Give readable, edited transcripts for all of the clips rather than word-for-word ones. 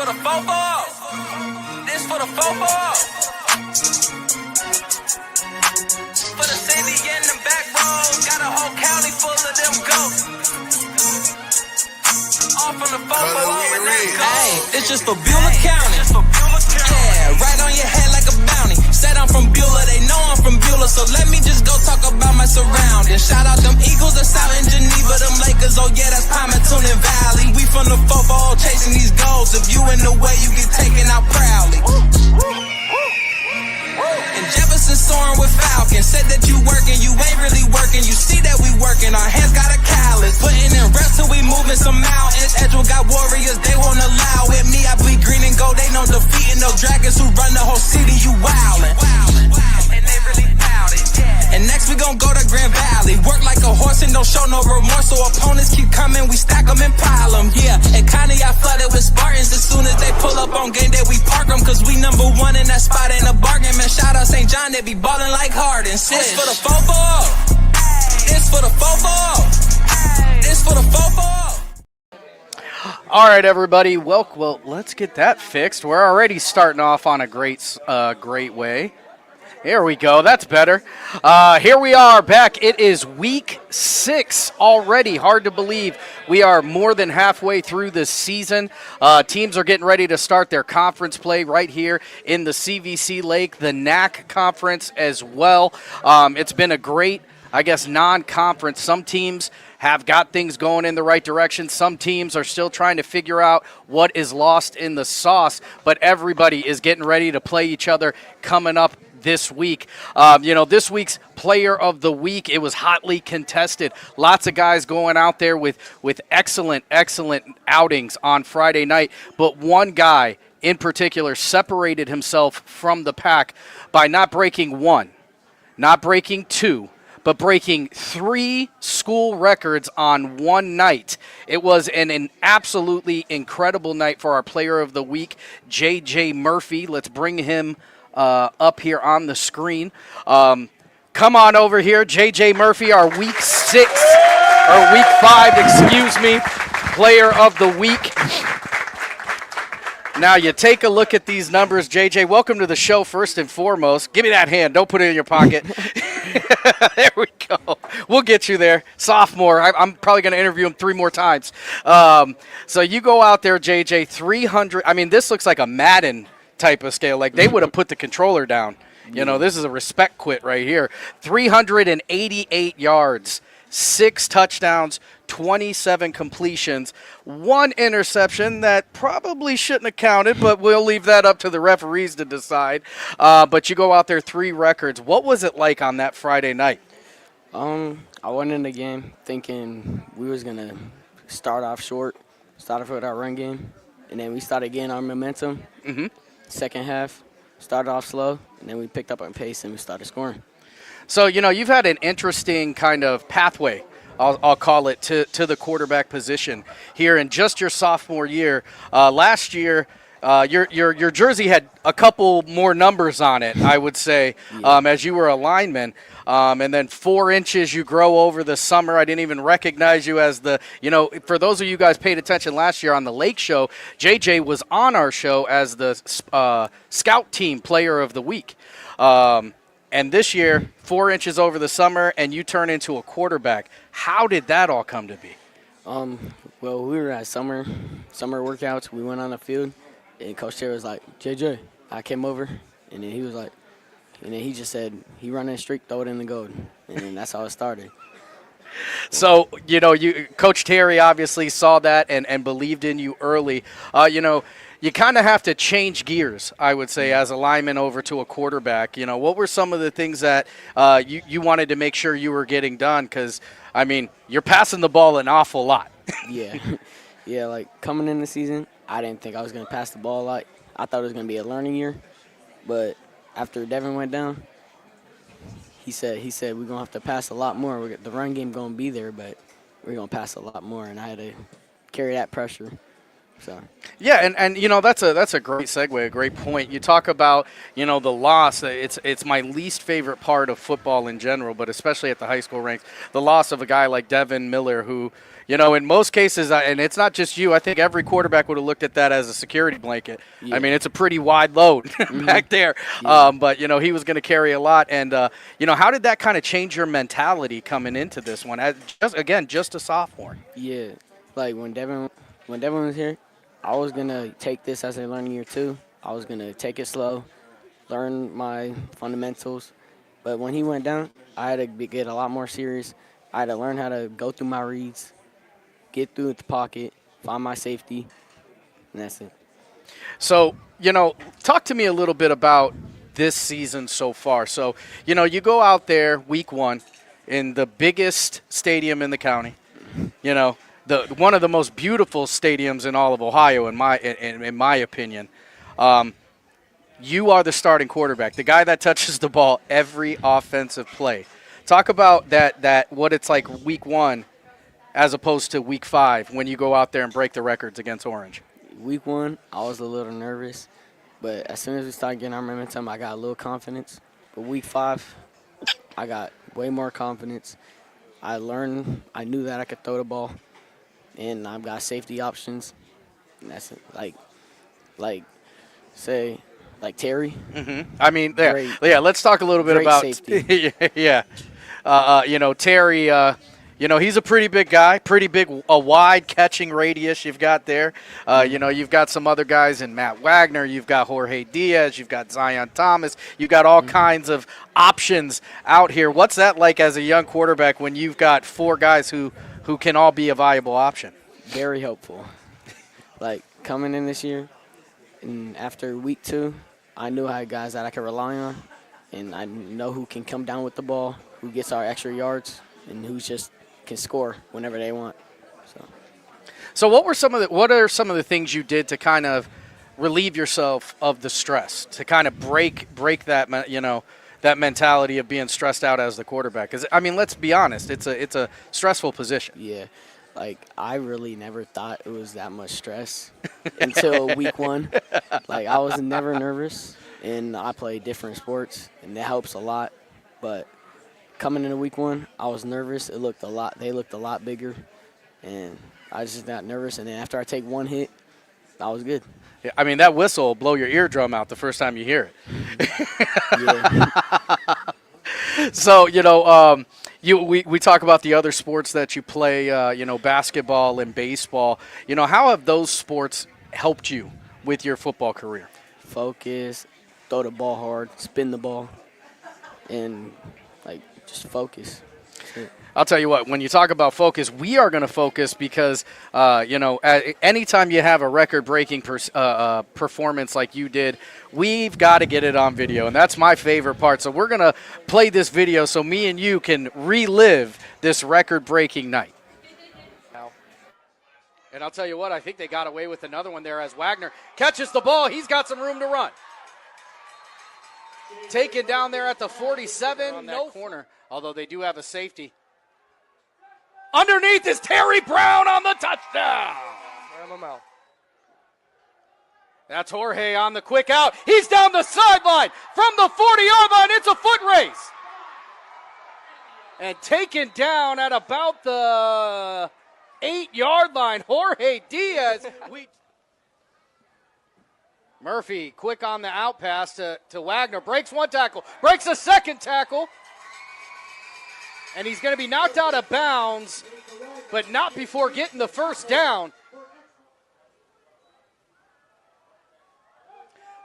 for the fofo. This for the fofo. For the city and the back roads, got a whole county full of them ghosts. All from the fofo, all in that ghost. Hey, this just for Beulah County. Yeah, right on your head like a bounty. Said I'm from Beulah, they know I'm from Beulah, so let me just go talk about my surroundings. Shout out them Eagles that's out in Geneva, them Lakers, oh yeah, that's Palmerton and Valley. We from the fofo chasing these goals. If you in the way, you get taken out proudly. And Jefferson soaring with Falcon. Said that you working, you ain't really working. You see that we working, our hands got a callus. Putting in reps till we moving some mountains. Edgewood got warriors, they won't allow it. Me, I bleed green and gold, they know defeating no dragons who run the whole city, you wildin'. And they really bout it. And next we gon' go to Grand Valley. Work like a horse and don't show no remorse. So opponents keep coming, we stack them and pile them. Yeah, and kinda got flooded with Spartans. As soon as they pull up on game day, we park them. Cause we number one in that spot, ain't a bargain. Man, shout out St. John, they be ballin' like Harden. This for the fofo. This for the fofo. This for the fofo. All right, everybody. Well, let's get that fixed. We're already starting off on a great way. Here we go. That's better. Here we are back. It is week 6 already. Hard to believe. We are more than halfway through the season. Teams are getting ready to start their conference play right here in the CVC Lake, the NAC conference as well. It's been a great, non-conference. Some teams have got things going in the right direction. Some teams are still trying to figure out what is lost in the sauce, but everybody is getting ready to play each other coming up this week. This week's Player of the Week, it was hotly contested. Lots of guys going out there with excellent outings on Friday night, but one guy in particular separated himself from the pack by not breaking one, not breaking two, but breaking 3 school records on one night. It was an absolutely incredible night for our Player of the Week, J.J. Murphy. Let's bring him up here on the screen. Come on over here, J.J. Murphy, our week 5, Player of the Week. Now, you take a look at these numbers, J.J. Welcome to the show, first and foremost. Give me that hand. Don't put it in your pocket. There we go. We'll get you there. Sophomore. I'm probably going to interview him 3 more times. So you go out there, J.J., 300. I mean, this looks like a Madden type of scale. Like, they would have put the controller down. You know, this is a respect quit right here. 388 yards, 6 touchdowns, 27 completions, 1 interception that probably shouldn't have counted, but we'll leave that up to the referees to decide. But you go out there, 3 records. What was it like on that Friday night? I went in the game thinking we was going to start off short, start off with our run game, and then we started getting our momentum. Mm-hmm. Second half, started off slow, and then we picked up our pace and we started scoring. So, you've had an interesting kind of pathway, I'll call it, to the quarterback position here in just your sophomore year. Last year, your jersey had a couple more numbers on it, I would say, as you were a lineman. And then 4 inches you grow over the summer. I didn't even recognize you as for those of you guys paid attention last year on the Lake Show, JJ was on our show as the Scout Team Player of the Week. And this year, 4 inches over the summer, and you turn into a quarterback. How did that all come to be? Well, we were at summer workouts. We went on the field, and Coach Terry was like, JJ, I came over, and then he was like, and then he just said, he run that streak, throw it in the goal. And then that's how it started. So, Coach Terry obviously saw that and believed in you early. You kind of have to change gears, I would say, as a lineman over to a quarterback. What were some of the things that you wanted to make sure you were getting done? Because, you're passing the ball an awful lot. Yeah. Yeah, like coming in the season, I didn't think I was going to pass the ball a lot. I thought it was going to be a learning year. But after Devin went down, he said we're going to have to pass a lot more. The run game going to be there, but we're going to pass a lot more. And I had to carry that pressure So. Yeah, and that's a great segue, a great point. You talk about the loss. It's my least favorite part of football in general, but especially at the high school ranks, the loss of a guy like Devin Miller, who in most cases, and it's not just you. I think every quarterback would have looked at that as a security blanket. Yeah. I mean, it's a pretty wide load back there. Yeah. But he was going to carry a lot, and how did that kind of change your mentality coming into this one? Just a sophomore. Yeah, like when Devin was here, I was going to take this as a learning year too. I was going to take it slow, learn my fundamentals. But when he went down, I had to get a lot more serious. I had to learn how to go through my reads, get through the pocket, find my safety, and that's it. So, talk to me a little bit about this season so far. So, you go out there week 1 in the biggest stadium in the county, one of the most beautiful stadiums in all of Ohio, in my opinion. You are the starting quarterback, the guy that touches the ball every offensive play. Talk about that what it's like week 1 as opposed to week 5 when you go out there and break the records against Orange. Week 1, I was a little nervous, but as soon as we started getting our momentum, I got a little confidence. But week 5, I got way more confidence. I knew that I could throw the ball. And I've got safety options. And that's it. Like Terry. Mm-hmm. I mean, let's talk a little bit about safety. Yeah. Terry, he's a pretty big guy, a wide catching radius you've got there. You've got some other guys in Matt Wagner. You've got Jorge Diaz. You've got Zion Thomas. You've got all kinds of options out here. What's that like as a young quarterback when you've got 4 guys who can all be a viable option? Very helpful. Like coming in this year, and after week 2, I knew I had guys that I could rely on, and I know who can come down with the ball, who gets our extra yards, and who just can score whenever they want. So what are some of the things you did to kind of relieve yourself of the stress, to kind of break that that mentality of being stressed out as the quarterback? Because let's be honest, it's a stressful position. Yeah, I really never thought it was that much stress until week 1. I was never nervous, and I play different sports, and that helps a lot. But coming into week 1, I was nervous. They looked a lot bigger, and I just got nervous. And then after I take 1 hit, I was good. Yeah, that whistle will blow your eardrum out the first time you hear it. Yeah. So, we talk about the other sports that you play, basketball and baseball. How have those sports helped you with your football career? Focus, throw the ball hard, spin the ball, and, just focus. I'll tell you what, when you talk about focus, we are going to focus because, anytime you have a record-breaking performance like you did, we've got to get it on video, and that's my favorite part. So we're going to play this video so me and you can relive this record-breaking night. And I'll tell you what, I think they got away with another one there as Wagner catches the ball. He's got some room to run. Taken down there at the 47 on that corner, although they do have a safety. Underneath is Terry Brown on the touchdown. That's Jorge on the quick out. He's down the sideline from the 40-yard line. It's a foot race. And taken down at about the 8-yard line, Jorge Diaz. Murphy quick on the out pass to Wagner. Breaks 1 tackle. Breaks a 2nd tackle. And he's going to be knocked out of bounds, but not before getting the first down.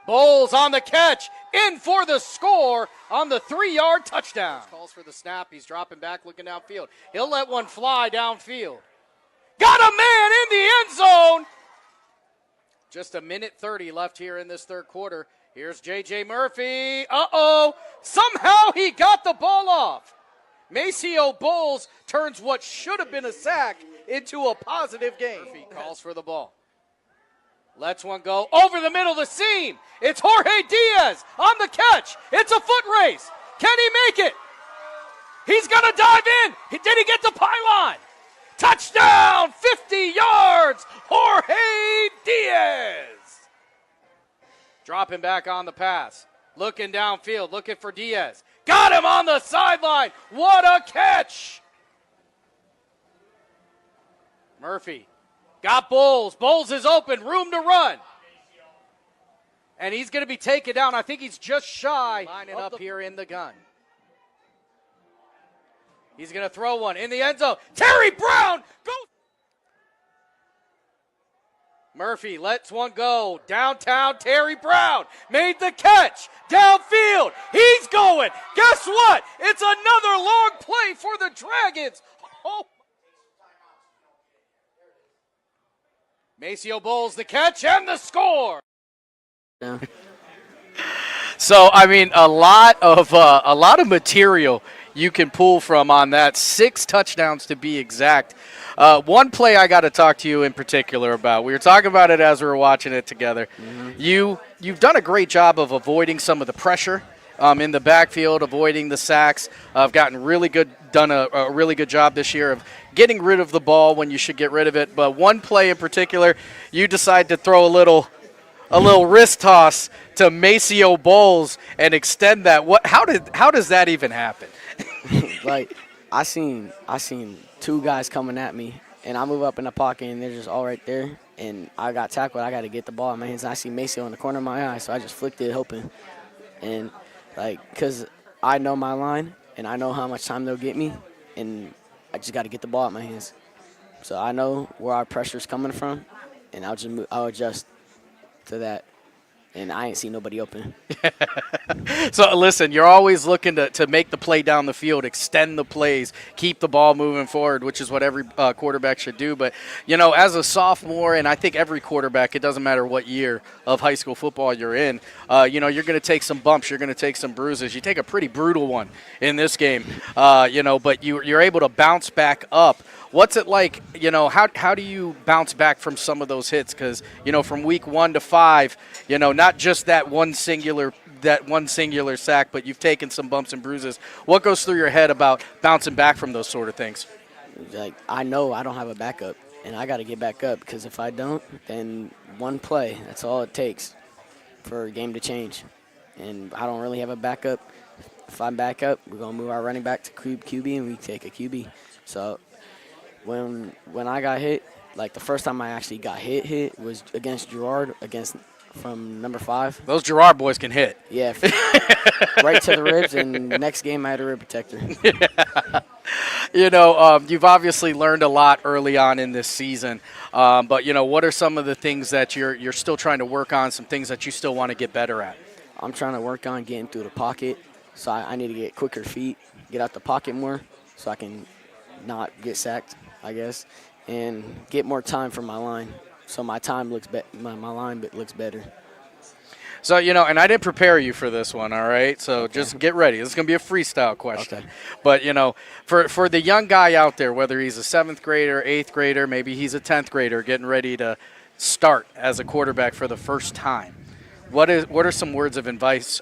Bowles on the catch, in for the score on the 3-yard touchdown. Calls for the snap. He's dropping back, looking downfield. He'll let one fly downfield. Got a man in the end zone. Just a minute 30 left here in this 3rd quarter. Here's J.J. Murphy. Somehow he got the ball off. Maceo Bowles turns what should have been a sack into a positive gain. Murphy calls for the ball. Lets one go over the middle of the seam. It's Jorge Diaz on the catch. It's a foot race. Can he make it? He's going to dive in. Did he get the pylon? Touchdown, 50 yards, Jorge Diaz. Dropping back on the pass. Looking downfield, looking for Diaz. Got him on the sideline. What a catch. Murphy got Bowles. Bowles is open. Room to run. And he's going to be taken down. I think he's just shy. Lining up here in the gun. He's going to throw one in the end zone. Terry Brown goes. Murphy lets one go. Downtown, Terry Brown made the catch. Downfield, he's going. Guess what? It's another long play for the Dragons. Oh. Maceo Bowles the catch and the score. Yeah. So, I mean, a lot of material you can pull from on that. 6 touchdowns to be exact. One play I got to talk to you in particular about. We were talking about it as we were watching it together. Mm-hmm. You've done a great job of avoiding some of the pressure in the backfield, avoiding the sacks. I've done a really good job this year of getting rid of the ball when you should get rid of it. But one play in particular, you decide to throw a little wrist toss to Maceo Bowles and extend that. How does that even happen? Like, I seen 2 guys coming at me, and I move up in the pocket, and they're just all right there. And I got tackled. I got to get the ball in my hands. And I see Maceo in the corner of my eye, so I just flicked it, hoping. And, because I know my line, and I know how much time they'll get me, and I just got to get the ball in my hands. So I know where our pressure's coming from, and I'll adjust to that. And I ain't seen nobody open. So, listen, you're always looking to make the play down the field, extend the plays, keep the ball moving forward, which is what every quarterback should do. But, as a sophomore, and I think every quarterback, it doesn't matter what year of high school football you're in, you're going to take some bumps. You're going to take some bruises. You take a pretty brutal one in this game, but you're able to bounce back up. What's it like, how do you bounce back from some of those hits? Because, from week 1 to 5, not just that one singular sack, but you've taken some bumps and bruises. What goes through your head about bouncing back from those sort of things? Like, I know I don't have a backup, and I got to get back up, because if I don't, then one play, that's all it takes for a game to change. And I don't really have a backup. If I'm back up, we're going to move our running back to QB, and we take a QB. So when I got hit, like the first time I actually got hit was against Gerard, from number 5. Those Gerard boys can hit. Yeah, right to the ribs, and next game I had a rib protector. You've obviously learned a lot early on in this season, but, what are some of the things that you're still trying to work on, some things that you still want to get better at? I'm trying to work on getting through the pocket, so I need to get quicker feet, get out the pocket more, so I can not get sacked, I guess, and get more time for my line, so my time looks my line looks better. So, and I didn't prepare you for this one, all right? So just get ready. This is going to be a freestyle question. Okay. But, for the young guy out there, whether he's a 7th grader, 8th grader, maybe he's a 10th grader getting ready to start as a quarterback for the first time, what are some words of advice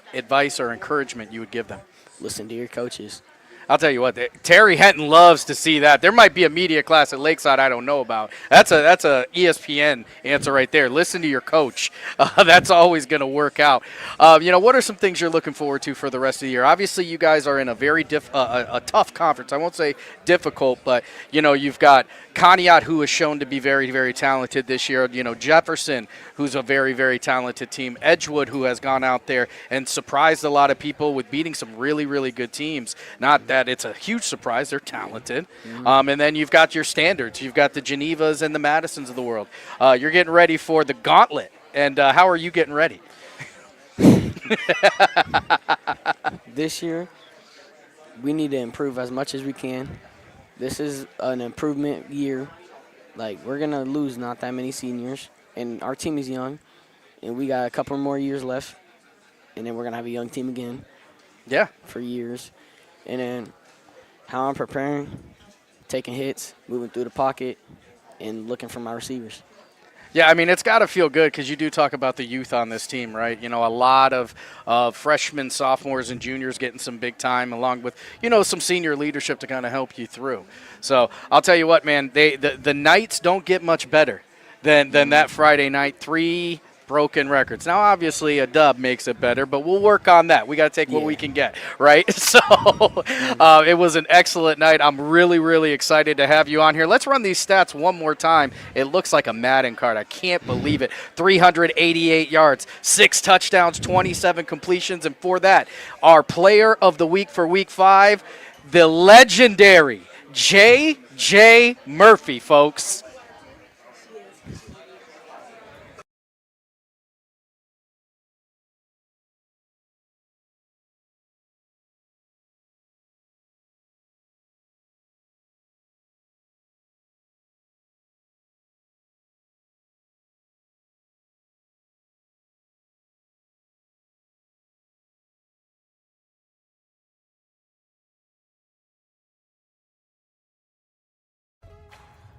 or encouragement you would give them? Listen to your coaches. I'll tell you what, Terry Henton loves to see that. There might be a media class at Lakeside I don't know about. That's a ESPN answer right there. Listen to your coach. That's always going to work out. What are some things you're looking forward to for the rest of the year? Obviously, you guys are in a very a tough conference. I won't say difficult, but you've got Conneaut, who is shown to be very, very talented this year. Jefferson, who's a very, very talented team. Edgewood, who has gone out there and surprised a lot of people with beating some really, really good teams. Not that it's a huge surprise. They're talented. Mm-hmm. And then you've got your standards. You've got the Genevas and the Madisons of the world. You're getting ready for the gauntlet. And how are you getting ready? This year, we need to improve as much as we can. This is an improvement year. Like, we're going to lose not that many seniors, and our team is young, and we got a couple more years left, and then we're going to have a young team again. Yeah. For years. And then how I'm preparing, taking hits, moving through the pocket, and looking for my receivers. Yeah, I mean, it's got to feel good because you do talk about the youth on this team, right? A lot of freshmen, sophomores, and juniors getting some big time along with, some senior leadership to kind of help you through. So I'll tell you what, man, the nights don't get much better than that Friday night. 3 broken records. Now, obviously, a dub makes it better, but we'll work on that. We got to take what we can get, right? So it was an excellent night. I'm really, really excited to have you on here. Let's run these stats one more time. It looks like a Madden card. I can't believe it. 388 yards, 6 touchdowns, 27 completions, and for that, our player of the week for week 5, the legendary J.J. Murphy, folks.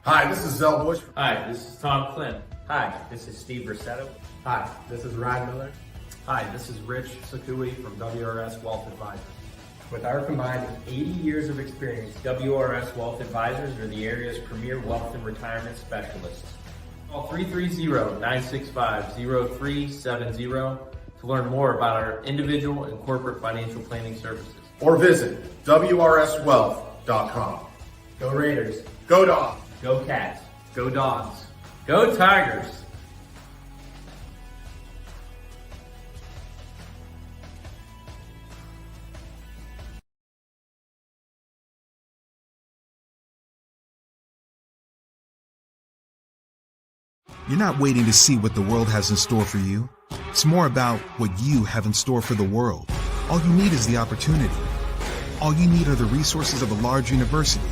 Hi, this is Zell Bush. Hi, this is Tom Clint. Hi, this is Steve Rossetto. Hi, this is Ryan Miller. Hi, this is Rich Sakui from WRS Wealth Advisors. With our combined 80 years of experience, WRS Wealth Advisors are the area's premier wealth and retirement specialists. Call 330-965-0370 to learn more about our individual and corporate financial planning services. Or visit WRSwealth.com. go Raiders. Go Dogs. Go Cats. Go Dogs. Go Tigers. You're not waiting to see what the world has in store for you. It's more about what you have in store for the world. All you need is the opportunity. All you need are the resources of a large university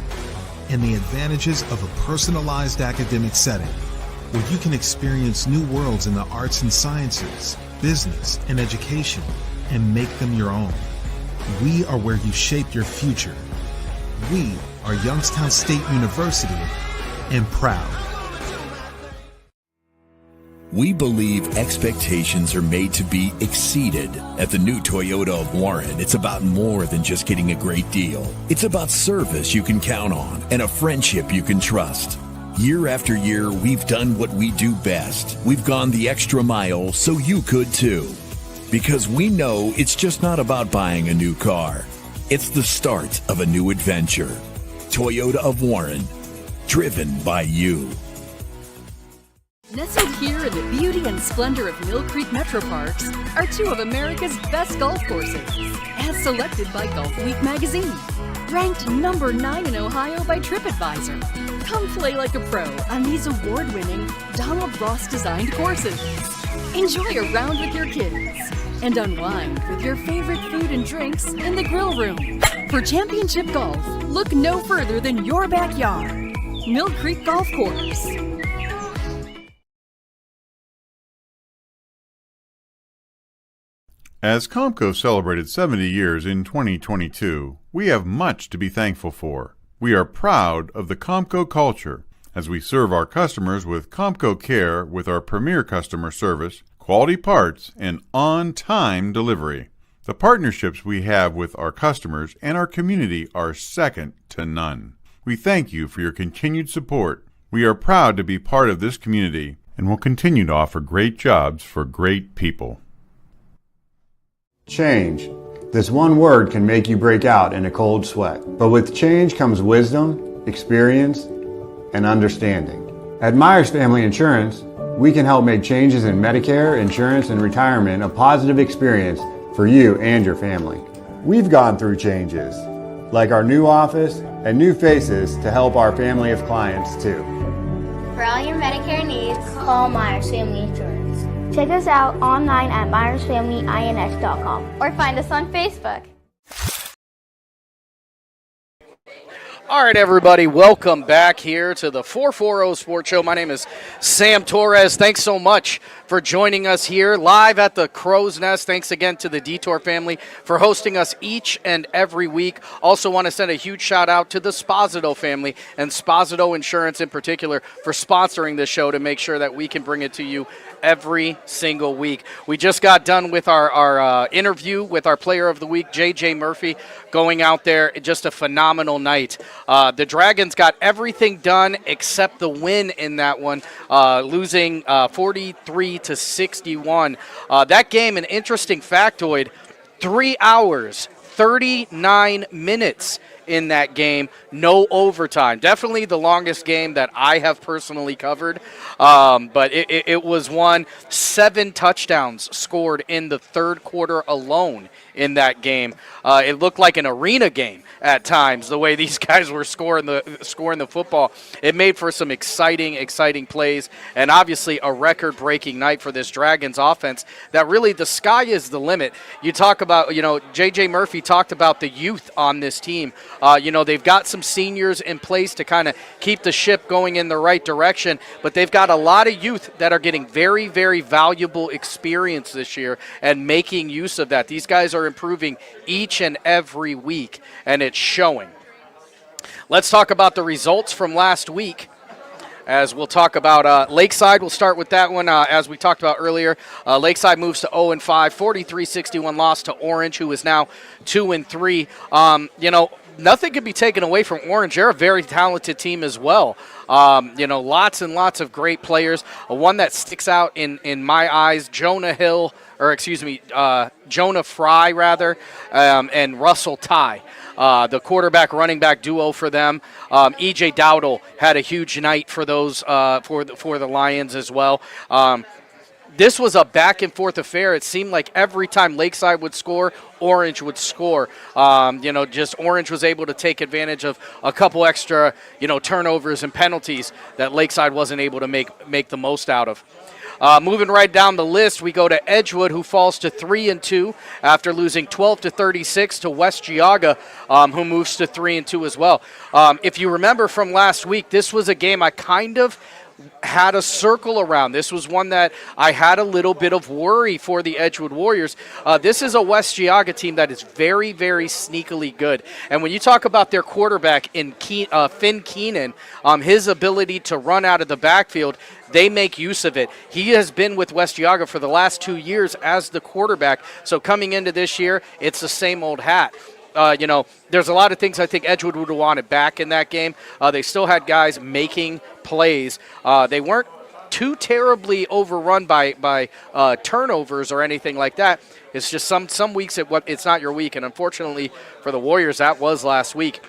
and the advantages of a personalized academic setting where you can experience new worlds in the arts and sciences, business, and education and make them your own. We are where you shape your future. We are Youngstown State University and proud. We believe expectations are made to be exceeded. At the new Toyota of Warren, it's about more than just getting a great deal. It's about service you can count on and a friendship you can trust. Year after year, we've done what we do best. We've gone the extra mile so you could too. Because we know it's just not about buying a new car. It's the start of a new adventure. Toyota of Warren, driven by you. Nestled here in the beauty and splendor of Mill Creek Metro Parks are 2 of America's best golf courses, as selected by Golf Week magazine. Ranked number 9 in Ohio by TripAdvisor. Come play like a pro on these award-winning Donald Ross-designed courses. Enjoy a round with your kids and unwind with your favorite food and drinks in the grill room. For championship golf, look no further than your backyard. Mill Creek Golf Course. As Comco celebrated 70 years in 2022, we have much to be thankful for. We are proud of the Comco culture as we serve our customers with Comco Care with our premier customer service, quality parts, and on-time delivery. The partnerships we have with our customers and our community are second to none. We thank you for your continued support. We are proud to be part of this community and will continue to offer great jobs for great people. Change. This one word can make you break out in a cold sweat. But with change comes wisdom, experience, and understanding. At Myers Family Insurance, we can help make changes in Medicare, insurance, and retirement a positive experience for you and your family. We've gone through changes, like our new office and new faces to help our family of clients too. For all your Medicare needs, call Myers Family Insurance. Check us out online at MyersFamilyINS.com or find us on Facebook. All right, everybody, welcome back here to the 440 Sports Show. My name is Sam Torres. Thanks so much for joining us here live at the Crow's Nest. Thanks again to the Detour family for hosting us each and every week. Also want to send a huge shout out to the Sposito family and Sposito Insurance in particular for sponsoring this show to make sure that we can bring it to you every single week. We just got done with our interview with our player of the week, J.J. Murphy, going out there. Just a phenomenal night. The Dragons got everything done except the win in that one, losing 43-61. That game, an interesting factoid, 3 hours, 39 minutes in that game, no overtime. Definitely the longest game that I have personally covered, but it was won. 7 touchdowns scored in the third quarter alone in that game. It looked like an arena game at times, the way these guys were scoring the football. It made for some exciting plays, and obviously a record-breaking night for this Dragons offense that really the sky is the limit. You talk about, J.J. Murphy talked about the youth on this team. They've got some seniors in place to kind of keep the ship going in the right direction, but they've got a lot of youth that are getting very, very valuable experience this year and making use of that. These guys are improving each and every week, and it's showing. Let's talk about the results from last week. As we'll talk about Lakeside. We'll start with that one. As we talked about earlier, Lakeside moves to 0-5, 43-61 loss to Orange, who is now 2-3. Nothing can be taken away from Orange. They're a very talented team as well. Lots and lots of great players. One that sticks out in my eyes, Jonah Fry, and Russell Ty. The quarterback running back duo for them. E.J. Dowdle had a huge night for those for the Lions as well. This was a back-and-forth affair. It seemed like every time Lakeside would score, Orange would score. Just Orange was able to take advantage of a couple extra, turnovers and penalties that Lakeside wasn't able to make the most out of. Moving right down the list, we go to Edgewood, who falls to 3-2 after losing 12-36 to West Geauga, who moves to 3-2 as well. If you remember from last week, this was a game I kind of had a circle around. This was one that I had a little bit of worry for the Edgewood Warriors. This is a West Geauga team that is very, very sneakily good. And when you talk about their quarterback in Finn Keenan, his ability to run out of the backfield, they make use of it. He has been with West Geauga for the last 2 years as the quarterback. So coming into this year, it's the same old hat. There's a lot of things I think Edgewood would have wanted back in that game. They still had guys making plays. They weren't too terribly overrun by turnovers or anything like that. It's just some weeks it's not your week, and unfortunately for the Warriors, that was last week.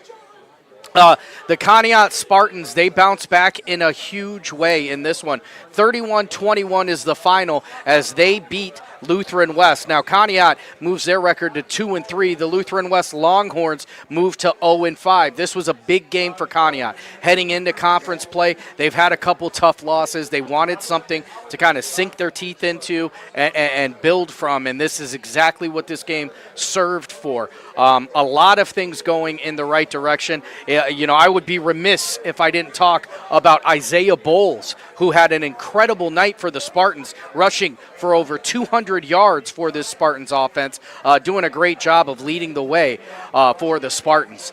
The Conneaut Spartans, they bounce back in a huge way in this one. 31-21 is the final as they beat Lutheran West. Now, Conneaut moves their record to 2-3. The Lutheran West Longhorns move to 0-5. This was a big game for Conneaut. Heading into conference play, they've had a couple tough losses. They wanted something to kind of sink their teeth into and build from, and this is exactly what this game served for. A lot of things going in the right direction. I would be remiss if I didn't talk about Isaiah Bowles, who had an incredible night for the Spartans, rushing for over 200 yards for this Spartans offense, doing a great job of leading the way for the Spartans.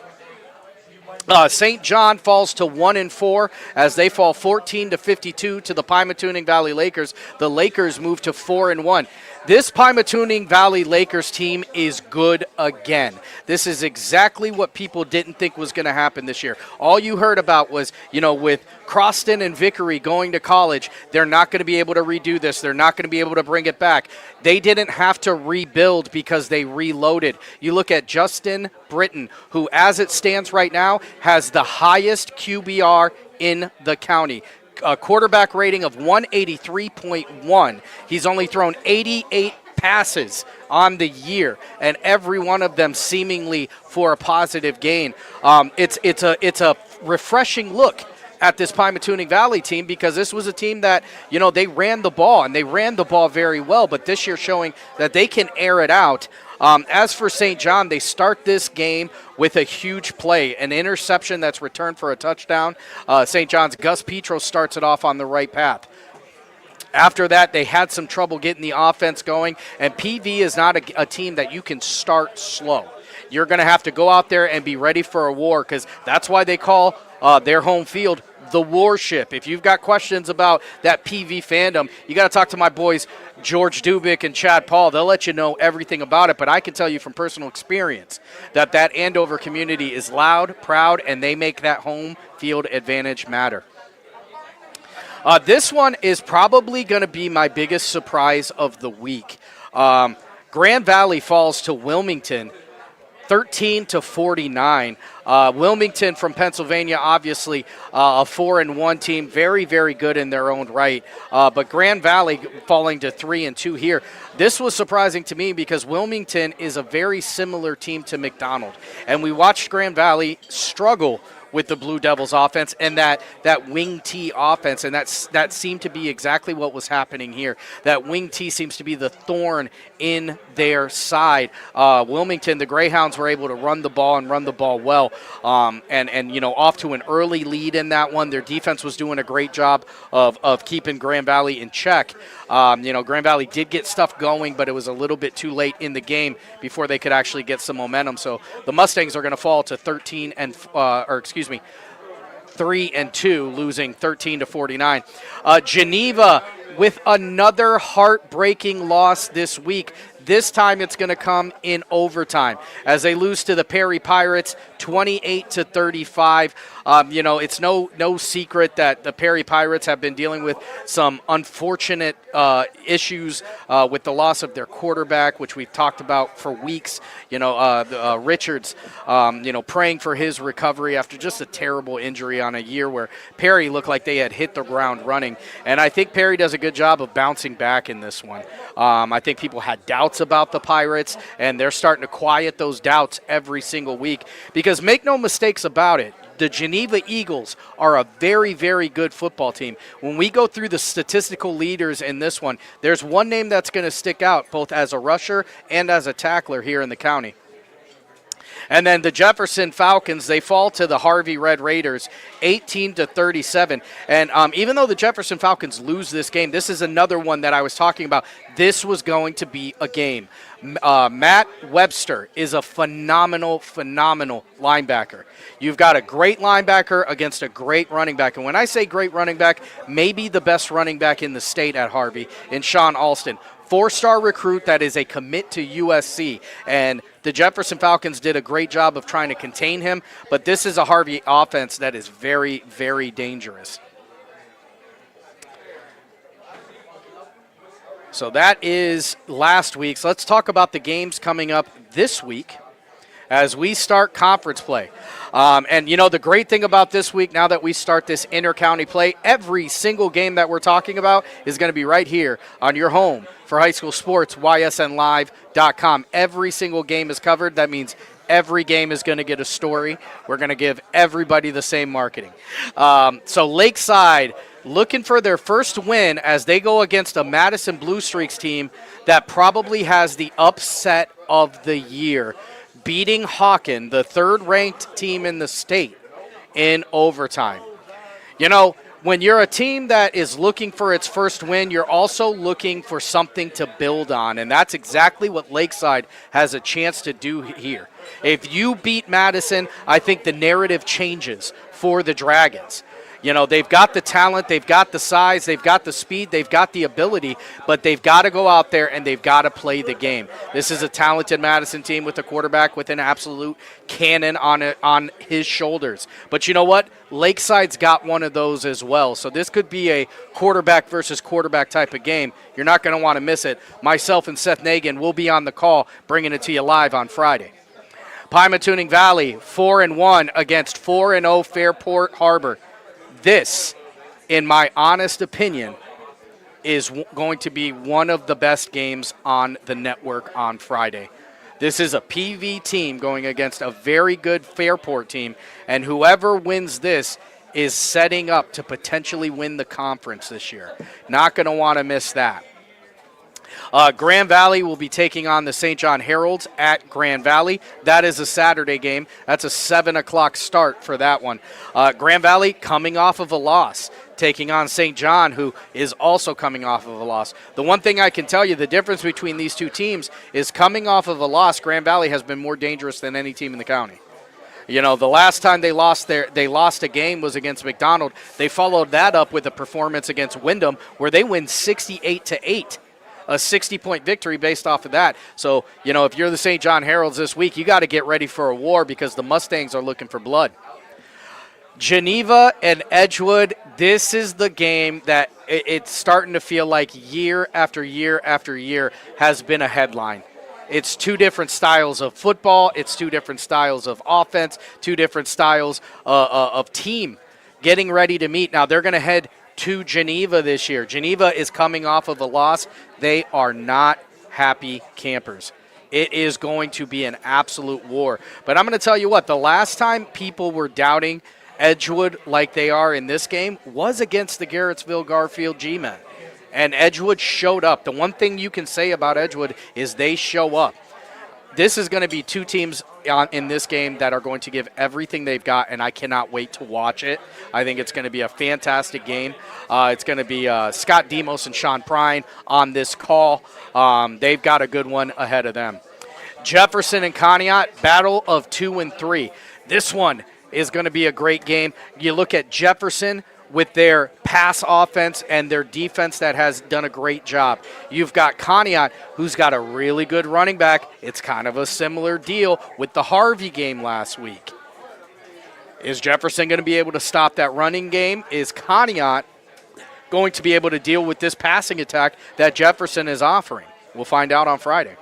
St. John falls to 1-4 as they fall 14-52 to the Pymatuning Valley Lakers. The Lakers move to 4-1. This Pymatuning Valley Lakers team is good again. This is exactly what people didn't think was going to happen this year. All you heard about was, with Croston and Vickery going to college, they're not going to be able to redo this. They're not going to be able to bring it back. They didn't have to rebuild because they reloaded. You look at Justin Britton, who, as it stands right now, has the highest QBR in the county. A quarterback rating of 183.1. He's only thrown 88 passes on the year, and every one of them seemingly for a positive gain. It's a refreshing look at this Pymatuning Valley team because this was a team that, they ran the ball, and they ran the ball very well, but this year showing that they can air it out. As for St. John, they start this game with a huge play, an interception that's returned for a touchdown. St. John's Gus Petros starts it off on the right path. After that, they had some trouble getting the offense going, and PV is not a team that you can start slow. You're going to have to go out there and be ready for a war because that's why they call their home field the Warship. If you've got questions about that PV fandom, you got to talk to my boys George Dubik and Chad Paul. They'll let you know everything about it, but I can tell you from personal experience that Andover community is loud, proud, and they make that home field advantage matter. This one is probably going to be my biggest surprise of the week. Grand Valley falls to Wilmington 13-49. Wilmington from Pennsylvania, obviously a 4-1 team, very, very good in their own right. But Grand Valley falling to 3-2 here. This was surprising to me because Wilmington is a very similar team to McDonald, and we watched Grand Valley struggle with the Blue Devils offense and that wing T offense, and that seemed to be exactly what was happening here. That wing T seems to be the thorn in their side. Wilmington, the Greyhounds were able to run the ball and run the ball well, and off to an early lead in that one. Their defense was doing a great job of keeping Grand Valley in check. Grand Valley did get stuff going, but it was a little bit too late in the game before they could actually get some momentum. So the Mustangs are going to fall to 3-2, losing 13-49. Geneva with another heartbreaking loss this week. This time it's going to come in overtime as they lose to the Perry Pirates 28-35. It's no secret that the Perry Pirates have been dealing with some unfortunate issues with the loss of their quarterback, which we've talked about for weeks. Richards, praying for his recovery after just a terrible injury on a year where Perry looked like they had hit the ground running. And I think Perry does a good job of bouncing back in this one. I think people had doubts about the Pirates, and they're starting to quiet those doubts every single week because make no mistakes about it, the Geneva Eagles are a very, very good football team. When we go through the statistical leaders in this one, there's one name that's going to stick out both as a rusher and as a tackler here in the county. And then the Jefferson Falcons, they fall to the Harvey Red Raiders 18-37. And even though the Jefferson Falcons lose this game, this is another one that I was talking about. This was going to be a game. Matt Webster is a phenomenal linebacker. You've got a great linebacker against a great running back. And when I say great running back, maybe the best running back in the state at Harvey in Sean Alston. 4-star recruit that is a commit to USC. And the Jefferson Falcons did a great job of trying to contain him. But this is a Harvey offense that is very, very dangerous. So that is last week's. Let's talk about the games coming up this week as we start conference play. The great thing about this week, now that we start this inter-county play, every single game that we're talking about is going to be right here on your home for high school sports, ysnlive.com. Every single game is covered. That means every game is going to get a story. We're going to give everybody the same marketing. So Lakeside looking for their first win as they go against a Madison Blue Streaks team that probably has the upset of the year, beating Hawken, the third-ranked team in the state, in overtime. When you're a team that is looking for its first win, you're also looking for something to build on, and that's exactly what Lakeside has a chance to do here. If you beat Madison, I think the narrative changes for the Dragons. They've got the talent, they've got the size, they've got the speed, they've got the ability, but they've got to go out there and they've got to play the game. This is a talented Madison team with a quarterback with an absolute cannon on his shoulders. But you know what? Lakeside's got one of those as well. So this could be a quarterback versus quarterback type of game. You're not going to want to miss it. Myself and Seth Nagan will be on the call bringing it to you live on Friday. Pymatuning Valley 4-1 against 4-0 Fairport Harbor. This, in my honest opinion, is going to be one of the best games on the network on Friday. This is a PV team going against a very good Fairport team, and whoever wins this is setting up to potentially win the conference this year. Not going to want to miss that. Grand Valley will be taking on the St. John Heralds at Grand Valley. That is a Saturday game. That's a 7 o'clock start for that one. Grand Valley coming off of a loss, taking on St. John, who is also coming off of a loss. The one thing I can tell you, the difference between these two teams is coming off of a loss, Grand Valley has been more dangerous than any team in the county. The last time they lost a game was against McDonald. They followed that up with a performance against Wyndham where they win 68-8. A 60-point victory based off of that. So, if you're the St. John Heralds this week, you got to get ready for a war because the Mustangs are looking for blood. Geneva and Edgewood, this is the game that it's starting to feel like year after year after year has been a headline. It's two different styles of football. It's two different styles of offense, two different styles of team getting ready to meet. Now, they're going to head to Geneva this year. Geneva is coming off of a loss. They are not happy campers. It is going to be an absolute war. But I'm going to tell you what, the last time people were doubting Edgewood like they are in this game was against the Garrettsville Garfield G-Men. And Edgewood showed up. The one thing you can say about Edgewood is they show up. This is going to be two teams in this game that are going to give everything they've got, and I cannot wait to watch it. I think it's going to be a fantastic game. It's going to be Scott Demos and Sean Prine on this call. They've got a good one ahead of them. Jefferson and Conneaut, battle of 2 and 3. This one is going to be a great game. You look at Jefferson with their pass offense and their defense that has done a great job. You've got Conneaut, who's got a really good running back. It's kind of a similar deal with the Harvey game last week. Is Jefferson going to be able to stop that running game? Is Conneaut going to be able to deal with this passing attack that Jefferson is offering? We'll find out on Friday.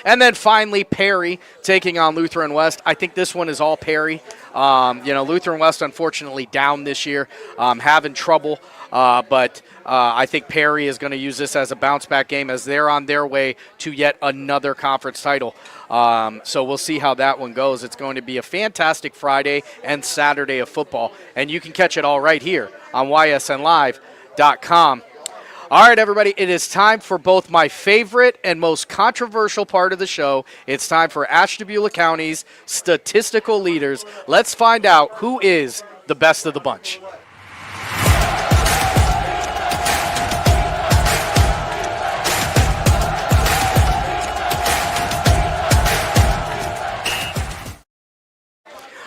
And then finally, Perry taking on Lutheran West. I think this one is all Perry. Lutheran West, unfortunately, down this year, having trouble. But I think Perry is going to use this as a bounce-back game as they're on their way to yet another conference title. So we'll see how that one goes. It's going to be a fantastic Friday and Saturday of football. And you can catch it all right here on ysnlive.com. All right, everybody, it is time for both my favorite and most controversial part of the show. It's time for Ashtabula County's statistical leaders. Let's find out who is the best of the bunch.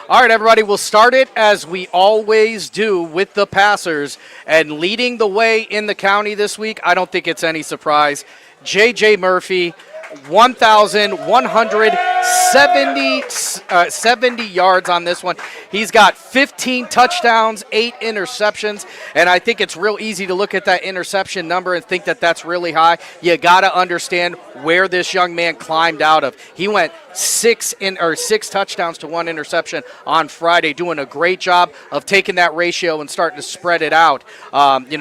All right, everybody, we'll start it as we always do with the passers. And leading the way in the county this week, I don't think it's any surprise, J.J. Murphy, 1,170 yards on this one. He's got 15 touchdowns, 8 interceptions, and I think it's real easy to look at that interception number and think that that's really high. You got to understand where this young man climbed out of. He went 6 touchdowns to 1 interception on Friday, doing a great job of taking that ratio and starting to spread it out.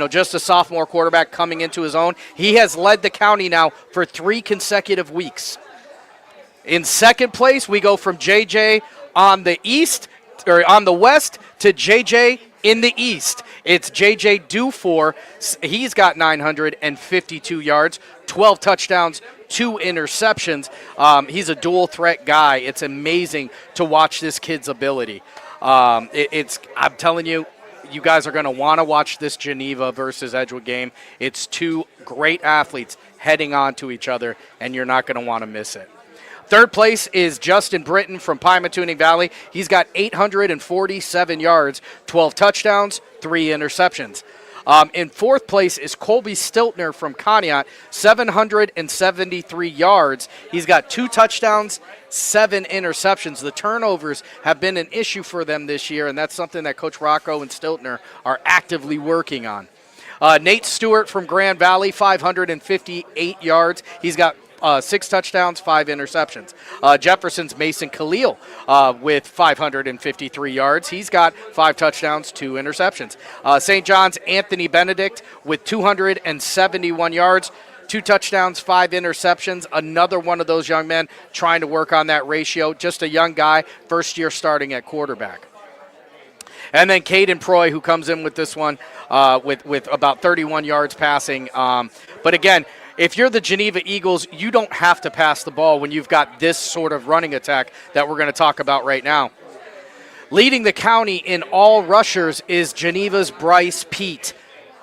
Just a sophomore quarterback coming into his own. He has led the county now for 3 consecutive weeks. In second place, we go from JJ on the west to JJ in the east. It's JJ Dufour. He's got 952 yards, 12 touchdowns, 2 interceptions. He's a dual threat guy. It's amazing to watch this kid's ability. I'm telling you, you guys are going to want to watch this Geneva versus Edgewood game. It's 2 great athletes heading on to each other, and you're not going to want to miss it. Third place is Justin Britton from Pymatuning Valley. He's got 847 yards, 12 touchdowns, 3 interceptions. In fourth place is Colby Stiltner from Conneaut, 773 yards. He's got 2 touchdowns, 7 interceptions. The turnovers have been an issue for them this year, and that's something that Coach Rocco and Stiltner are actively working on. Nate Stewart from Grand Valley, 558 yards. He's got 6 touchdowns, 5 interceptions. Jefferson's Mason Khalil with 553 yards. He's got 5 touchdowns, 2 interceptions. St. John's Anthony Benedict with 271 yards, 2 touchdowns, 5 interceptions. Another one of those young men trying to work on that ratio. Just a young guy, first year starting at quarterback. And then Caden Proy, who comes in with this one with about 31 yards passing. But again, if you're the Geneva Eagles, you don't have to pass the ball when you've got this sort of running attack that we're going to talk about right now. Leading the county in all rushers is Geneva's Bryce Pete.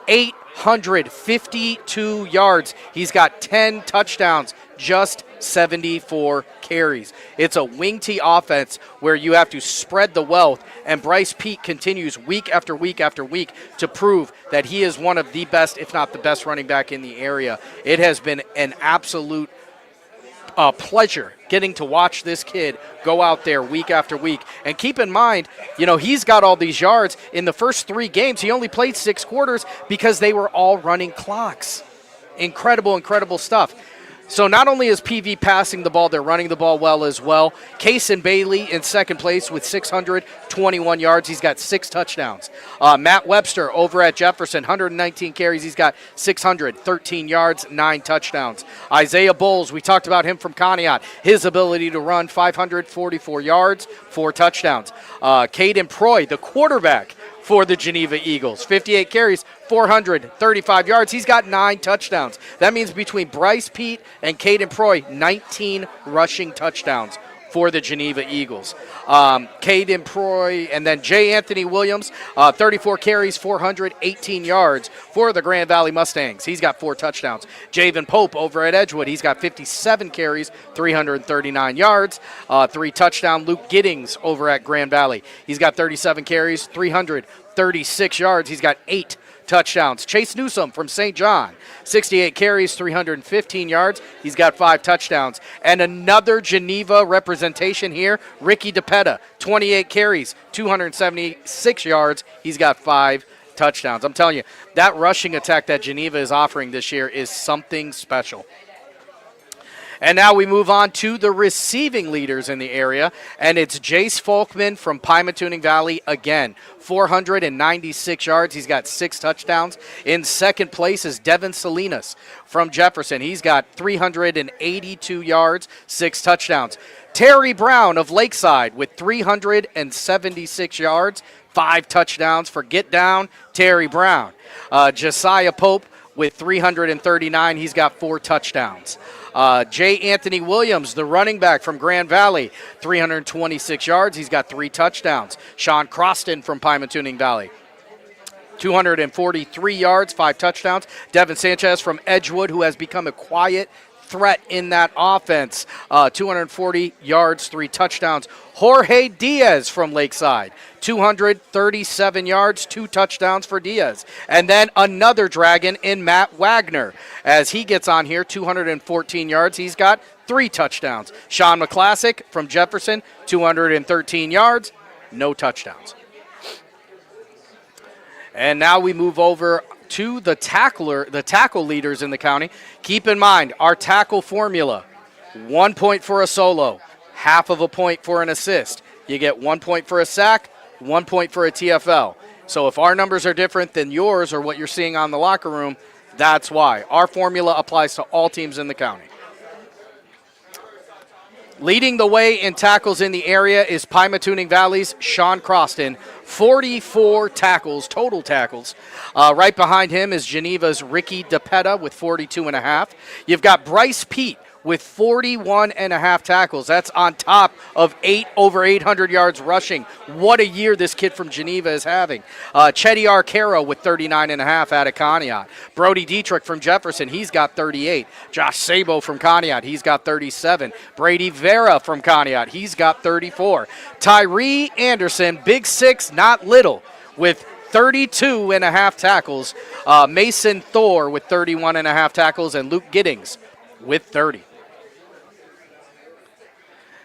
852 yards. He's got 10 touchdowns, just 74 carries. It's a wing T offense where you have to spread the wealth, and Bryce Peet continues week after week after week to prove that he is one of the best, if not the best, running back in the area. It has been an absolute pleasure getting to watch this kid go out there week after week. And keep in mind, he's got all these yards. In the first 3 games, he only played 6 quarters because they were all running clocks. Incredible stuff. So not only is PV passing the ball, they're running the ball well as well. Kason Bailey in second place with 621 yards. He's got 6 touchdowns. Matt Webster over at Jefferson, 119 carries. He's got 613 yards, 9 touchdowns. Isaiah Bowles, we talked about him from Conneaut. His ability to run 544 yards, 4 touchdowns. Caden Proy, the quarterback for the Geneva Eagles, 58 carries, 435 yards. He's got 9 touchdowns. That means between Bryce Peet and Caden Proy, 19 rushing touchdowns for the Geneva Eagles. Caden Proy and then J. Anthony Williams, 34 carries, 418 yards for the Grand Valley Mustangs. He's got 4 touchdowns. Javen Pope over at Edgewood, he's got 57 carries, 339 yards, 3 touchdowns. Luke Giddings over at Grand Valley, he's got 37 carries, 336 yards. He's got 8 touchdowns. Chase Newsome from St. John, 68 carries, 315 yards. He's got 5 touchdowns. And another Geneva representation here, Ricky DePetta, 28 carries, 276 yards. He's got 5 touchdowns. I'm telling you, that rushing attack that Geneva is offering this year is something special. And now we move on to the receiving leaders in the area, and it's Jace Folkman from Pymatuning Valley again. 496 yards. He's got 6 touchdowns. In second place is Devin Salinas from Jefferson. He's got 382 yards, 6 touchdowns. Terry Brown of Lakeside with 376 yards, 5 touchdowns for Get Down, Terry Brown. Josiah Pope with 339. He's got 4 touchdowns. J. Anthony Williams, the running back from Grand Valley, 326 yards. He's got 3 touchdowns. Sean Croston from Pymatuning Valley, 243 yards, 5 touchdowns. Devin Sanchez from Edgewood, who has become a quiet threat in that offense, 240 yards, 3 touchdowns. Jorge Diaz from Lakeside, 237 yards, 2 touchdowns for Diaz. And then another Dragon in Matt Wagner. As he gets on here, 214 yards. He's got 3 touchdowns. Sean McClassic from Jefferson, 213 yards, no touchdowns. And now we move over to the tackle leaders in the county. Keep in mind, our tackle formula, 1 point for a solo, half of a point for an assist. You get 1 point for a sack, 1 point for a TFL. So if our numbers are different than yours or what you're seeing on the locker room, that's why. Our formula applies to all teams in the county. Leading the way in tackles in the area is Pymatuning Valley's Sean Croston, 44 tackles, total tackles. Right behind him is Geneva's Ricky DePetta with 42.5. You've got Bryce Peet with 41.5 tackles. That's on top of over 800 yards rushing. What a year this kid from Geneva is having. Chetty Arcaro with 39.5 out of Conneaut. Brody Dietrich from Jefferson, he's got 38. Josh Sabo from Conneaut, he's got 37. Brady Vera from Conneaut, he's got 34. Tyree Anderson, big 6, not little, with 32.5 tackles. Mason Thor with 31.5 tackles, and Luke Giddings with 30.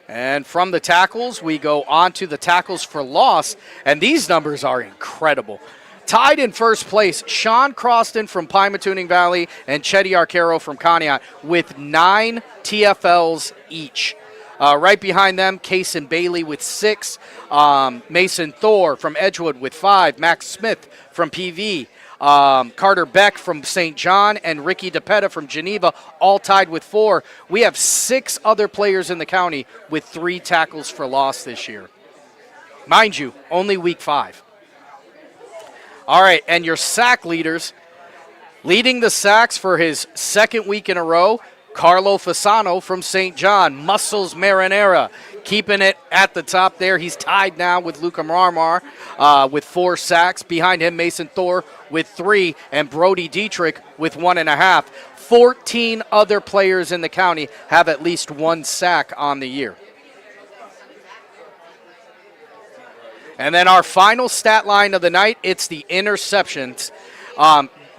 And from the tackles, we go on to the tackles for loss, and these numbers are incredible. Tied in first place, Sean Croston from Pymatuning Valley and Chetty Arcaro from Conneaut with 9 TFLs each. Right behind them, Kason Bailey with 6, Mason Thor from Edgewood with 5, Max Smith from PV, Carter Beck from St. John, and Ricky DePetta from Geneva, all tied with 4. We have 6 other players in the county with 3 tackles for loss this year. Mind you, only week 5. All right, and your sack leaders, leading the sacks for his second week in a row, Carlo Fasano from St. John, Muscles Marinara, keeping it at the top there. He's tied now with Luka Marmar with 4 sacks. Behind him, Mason Thor with 3, and Brody Dietrich with 1.5. 14 other players in the county have at least 1 sack on the year. And then our final stat line of the night, it's the interceptions.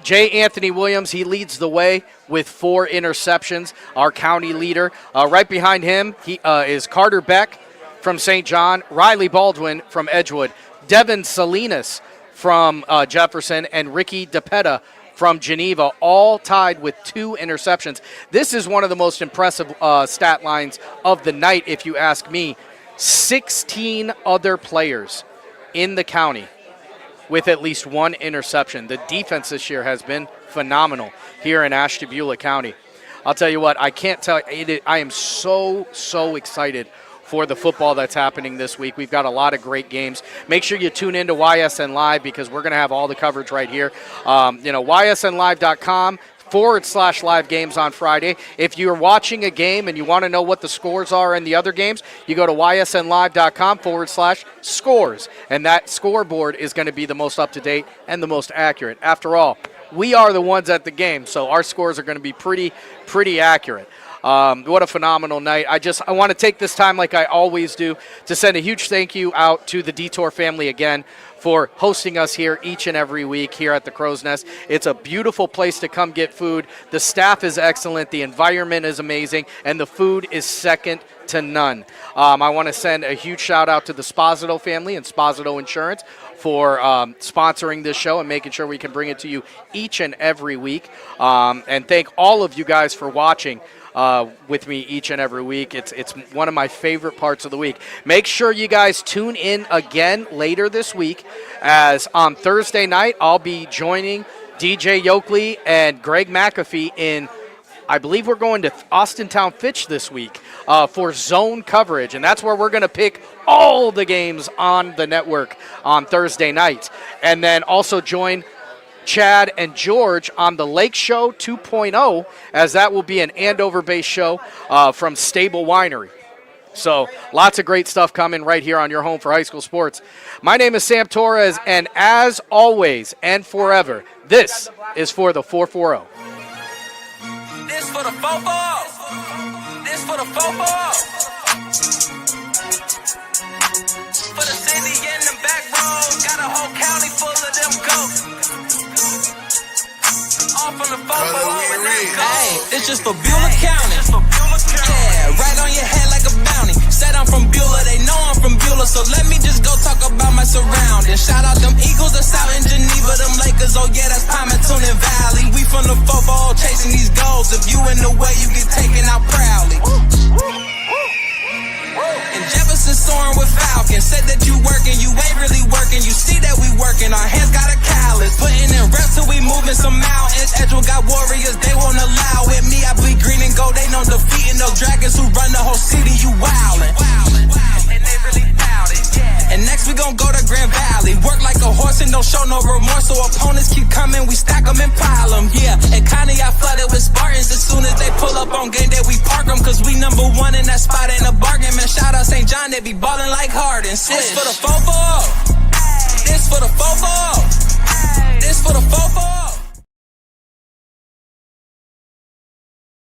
J. Anthony Williams, he leads the way with 4 interceptions, our county leader. Right behind him is Carter Beck from St. John, Riley Baldwin from Edgewood, Devin Salinas from Jefferson, and Ricky DePetta from Geneva, all tied with 2 interceptions. This is one of the most impressive stat lines of the night, if you ask me. 16 other players in the county with at least 1 interception. The defense this year has been phenomenal here in Ashtabula County. I'll tell you what, I can't tell you, I am so excited for the football that's happening this week. We've got a lot of great games. Make sure you tune in to YSN Live because we're going to have all the coverage right here. YSNlive.com/live games on Friday. If you're watching a game and you want to know what the scores are in the other games, you go to ysnlive.com/scores, and that scoreboard is going to be the most up-to-date and the most accurate. After all, we are the ones at the game, so our scores are going to be pretty accurate. What a phenomenal night. I want to take this time, like I always do, to send a huge thank you out to the Detour family again for hosting us here each and every week here at the Crow's Nest. It's a beautiful place to come get food. The staff is excellent, the environment is amazing, and the food is second to none. I want to send a huge shout out to the Sposito family and Sposito Insurance for sponsoring this show and making sure we can bring it to you each and every week. And thank all of you guys for watching with me each and every week. It's one of my favorite parts of the week. Make sure you guys tune in again later this week, as on Thursday night I'll be joining DJ Yoakley and Greg McAfee in, I believe we're going to Austintown Fitch this week for zone coverage, and that's where we're going to pick all the games on the network on Thursday night. And then also join Chad and George on the Lake Show 2.0, as that will be an Andover-based show from Stable Winery. So lots of great stuff coming right here on your home for high school sports. My name is Sam Torres, and as always and forever, this is for the 440. This for the football. This for the football. For the city in the back roads, got a whole county full of them goats. All from the football. Hey, it's just for Beulah County. Yeah, right on your head like a bounty. Said I'm from Beulah, they know I'm from Beulah, so let me just go talk about my surroundings. Shout out them Eagles that's out in Geneva, them Lakers, oh yeah, that's Palmerton and Valley. We from the football chasing these goals. If you in the way, you get taken out proudly. And Jefferson soaring with Falcons. Said that you working, you ain't really working. You see that we working, our hands got a callus. Putting in reps till we moving some mountains. Edgewood got warriors, they won't allow it. Me, I bleed green and gold, they know defeating those dragons who run the whole city. You wildin'. And they really doubt it. And next we gon' go to Grand Valley. Work like a horse and don't show no remorse. So opponents keep coming, we stack them and pile them. Yeah, and Connie I flooded with Spartans. As soon as they pull up on game day, we park them. Cause we number 1 in that spot, ain't a bargain. Man, shout out St. John, they be ballin' like Harden. This for the football. This for the football. This for the football.